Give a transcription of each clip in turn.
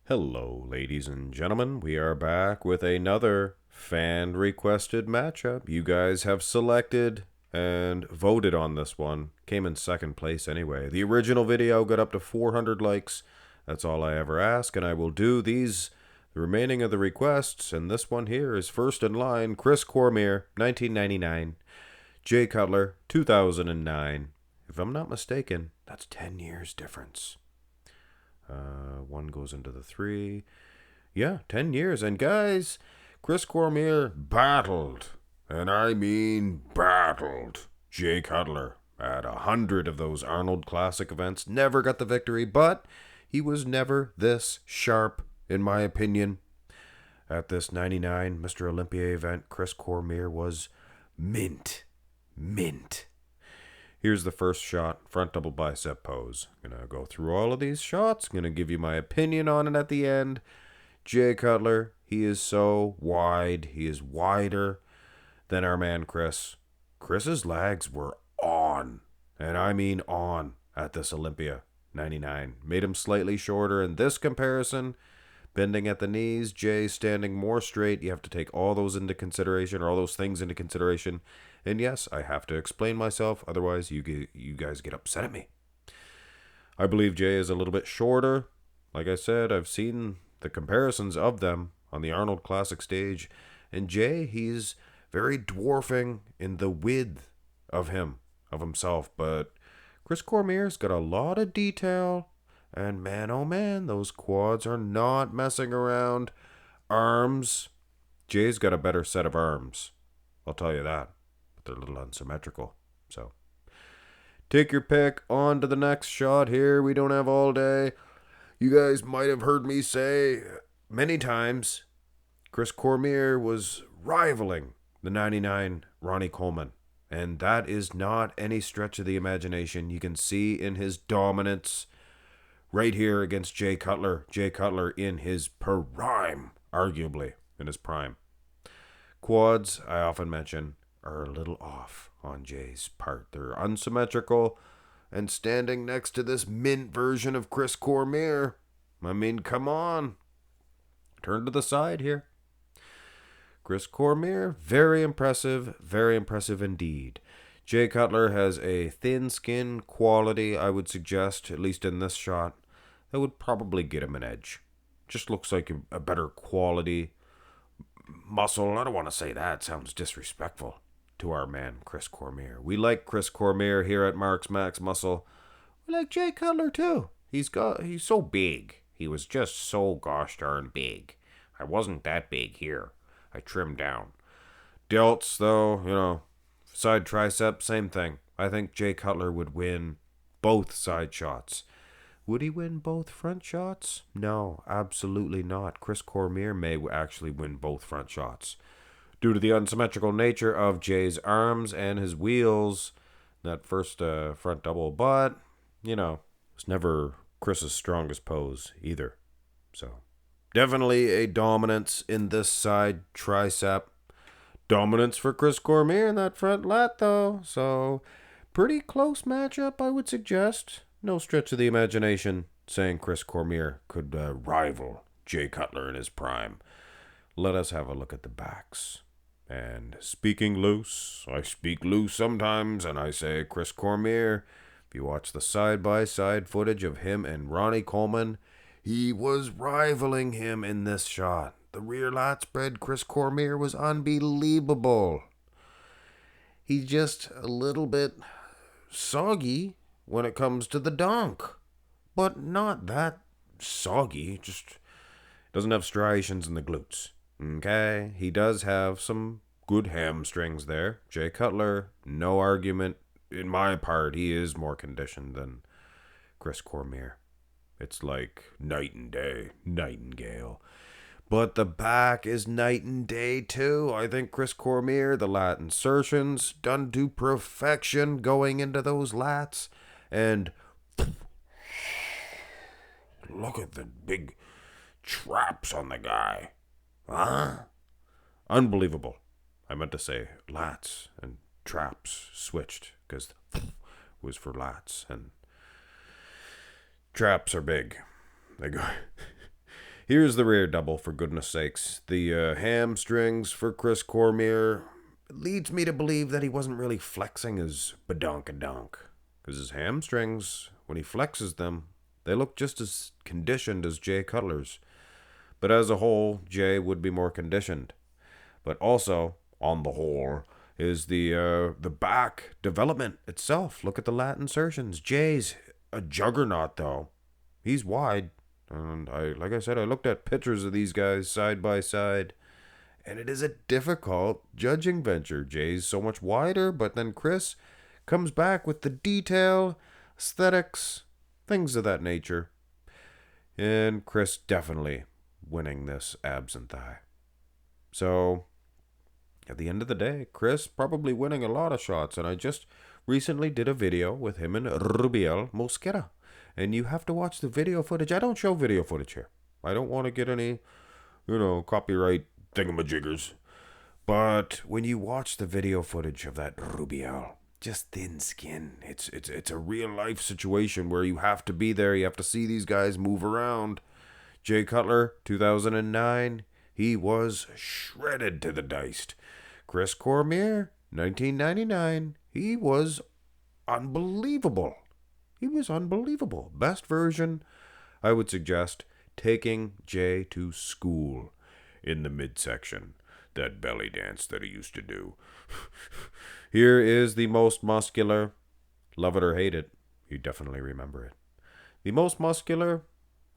Hello, ladies and gentlemen. We are back with another fan-requested matchup. You guys have selected and voted on this one. Came in second place anyway. The original video got up to 400 likes. That's all I ever ask, and I will do the remaining of the requests. And this one here is first in line. Chris Cormier, 1999. Jay Cutler, 2009. If I'm not mistaken, that's 10 years difference. One goes into the 3. Yeah, 10 years. And guys, Chris Cormier battled, and I mean battled, Jay Cutler at 100 of those Arnold Classic events. Never got the victory, but he was never this sharp, in my opinion. At this 99 Mr. Olympia event, Chris Cormier was mint. Here's the first shot, front double bicep pose. I'm going to go through all of these shots. I'm going to give you my opinion on it at the end. Jay Cutler, he is so wide. He is wider than our man Chris. Chris's legs were on, and I mean on, at this Olympia 99. Made him slightly shorter in this comparison. Bending at the knees, Jay standing more straight. You have to take all those into consideration, or all those things into consideration. And yes, I have to explain myself, otherwise you guys get upset at me. I believe Jay is a little bit shorter. Like I said, I've seen the comparisons of them on the Arnold Classic stage. And Jay, he's very dwarfing in the width of himself. But Chris Cormier's got a lot of detail. And man, oh man, those quads are not messing around. Arms. Jay's got a better set of arms. I'll tell you that. But they're a little unsymmetrical. So, take your pick. On to the next shot here. We don't have all day. You guys might have heard me say many times, Chris Cormier was rivaling the 99 Ronnie Coleman. And that is not any stretch of the imagination. You can see in his dominance right here against Jay Cutler. Jay Cutler in his prime, arguably in his prime. Quads, I often mention, are a little off on Jay's part. They're unsymmetrical, and standing next to this mint version of Chris Cormier, I mean, come on. Turn to the side here. Chris Cormier, very impressive indeed. Jay Cutler has a thin skin quality, I would suggest, at least in this shot, that would probably get him an edge. Just looks like a better quality muscle. I don't want to say that. It sounds disrespectful to our man, Chris Cormier. We like Chris Cormier here at Mark's Max Muscle. We like Jay Cutler too. He's so big. He was just so gosh darn big. I wasn't that big here. I trimmed down. Delts, though, side tricep, same thing. I think Jay Cutler would win both side shots. Would he win both front shots? No, absolutely not. Chris Cormier may actually win both front shots. Due to the unsymmetrical nature of Jay's arms and his wheels, that first front double, but, it's never Chris's strongest pose either. So, definitely a dominance in this side tricep. Dominance for Chris Cormier in that front lat, though. So, pretty close matchup, I would suggest. No stretch of the imagination saying Chris Cormier could rival Jay Cutler in his prime. Let us have a look at the backs. And speaking loose, I speak loose sometimes, and I say Chris Cormier. If you watch the side-by-side footage of him and Ronnie Coleman, he was rivaling him in this shot. The rear lat spread, Chris Cormier was unbelievable. He's just a little bit soggy when it comes to the donk. But not that soggy, just doesn't have striations in the glutes. Okay, he does have some good hamstrings there. Jay Cutler, no argument. In my part, he is more conditioned than Chris Cormier. It's like night and day, nightingale. But the back is night and day too. I think Chris Cormier, the lat insertions, done to perfection going into those lats. And look at the big traps on the guy. Huh? Unbelievable. I meant to say lats and traps switched because was for lats and traps are big. They go. Here's the rear double, for goodness sakes. The hamstrings for Chris Cormier leads me to believe that he wasn't really flexing his badonkadonk. Because his hamstrings, when he flexes them, they look just as conditioned as Jay Cutler's. But as a whole, Jay would be more conditioned. But also, on the whole, is the back development itself. Look at the lat insertions. Jay's a juggernaut, though. He's wide. And like I said, I looked at pictures of these guys side by side, and it is a difficult judging venture. Jay's so much wider, but then Chris comes back with the detail, aesthetics, things of that nature. And Chris definitely winning this abs and thigh. So, at the end of the day, Chris probably winning a lot of shots, and I just recently did a video with him and Rubiel Mosquera. And you have to watch the video footage. I don't show video footage here. I don't want to get any, copyright thingamajiggers. But when you watch the video footage of that Rubiel, just thin skin. It's a real life situation where you have to be there. You have to see these guys move around. Jay Cutler, 2009, he was shredded to the diced. Chris Cormier, 1999, he was unbelievable. He was unbelievable. Best version, I would suggest taking Jay to school in the midsection. That belly dance that he used to do. Here is the most muscular. Love it or hate it, you definitely remember it. The most muscular,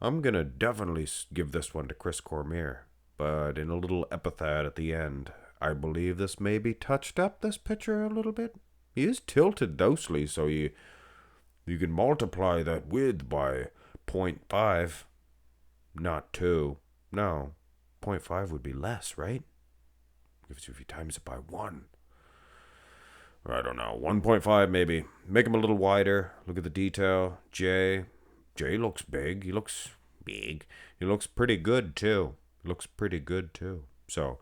I'm going to definitely give this one to Chris Cormier. But in a little epithet at the end, I believe this may be touched up, this picture, a little bit. He is tilted dosely, so you can multiply that width by 0.5, not 2. No, 0.5 would be less, right? If you times it by 1. I don't know, 1.5 maybe. Make him a little wider. Look at the detail. Jay looks big. He looks big. He looks pretty good, too. So,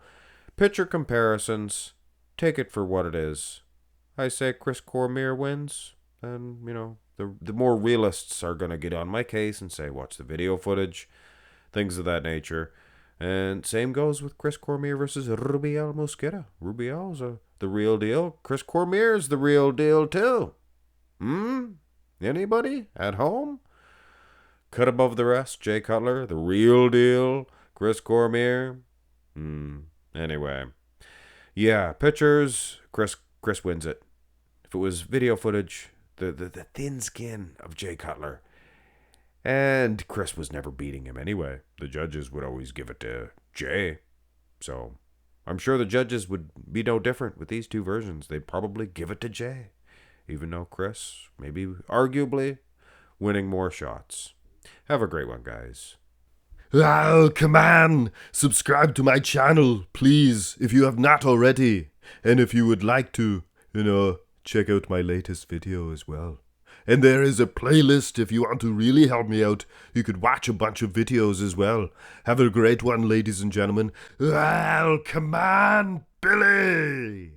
picture comparisons. Take it for what it is. I say Chris Cormier wins, and, the more realists are going to get on my case and say, watch the video footage, things of that nature. And same goes with Chris Cormier versus Rubiel Mosquera. Rubiel's the real deal. Chris Cormier's the real deal, too. Anybody at home? Cut above the rest, Jay Cutler, the real deal. Chris Cormier. Anyway. Yeah, pictures, Chris wins it. If it was video footage, the thin skin of Jay Cutler. And Chris was never beating him anyway. The judges would always give it to Jay. So I'm sure the judges would be no different with these two versions. They'd probably give it to Jay. Even though Chris, maybe arguably, winning more shots. Have a great one, guys. Oh, come on! Subscribe to my channel, please, if you have not already. And if you would like to, check out my latest video as well. And there is a playlist if you want to really help me out. You could watch a bunch of videos as well. Have a great one, ladies and gentlemen. Well, come on, Billy!